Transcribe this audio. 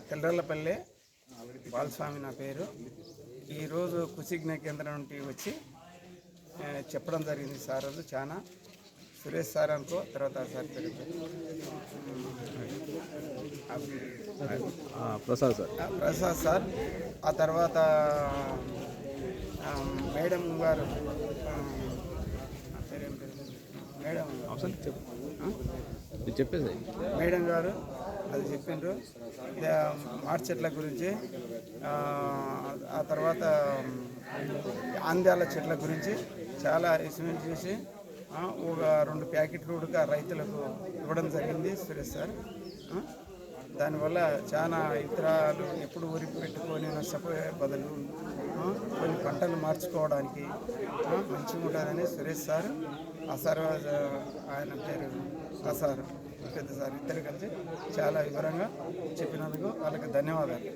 తెల్లరపల్లె బాలస్వామి నా పేరు. ఈరోజు కుసిజ్ఞ కేంద్రం నుండి వచ్చి చెప్పడం జరిగింది సార్. అది చాలా సురేష్ సార్ అనుకో, తర్వాత సార్ పేరు ప్రసాద్ సార్, ఆ తర్వాత మేడం గారు, మేడం చెప్పేది మేడం గారు అది చెప్పిండ్రు. మార్చెట్ల గురించి, ఆ తర్వాత ఆంధ్యాల చెట్ల గురించి చాలా ఎక్స్ప్లెయిన్ చేసి ఒక 2 ప్యాకెట్లు ఉడక రైతులకు ఇవ్వడం జరిగింది సురేష్ సార్. దానివల్ల చాలా ఇతరాలు ఎప్పుడు ఊరి పెట్టుకొని నష్టపోయే బదులు కొన్ని పంటలు మార్చుకోవడానికి మంచిగా ఉంటుందని సురేష్ సార్, ఆ సార్ ఆయన పేరు ఆ సార్, పెద్ద సార్, ఇద్దరు కలిసి చాలా వివరంగా చెప్పినందుకు వాళ్ళకి ధన్యవాదాలు.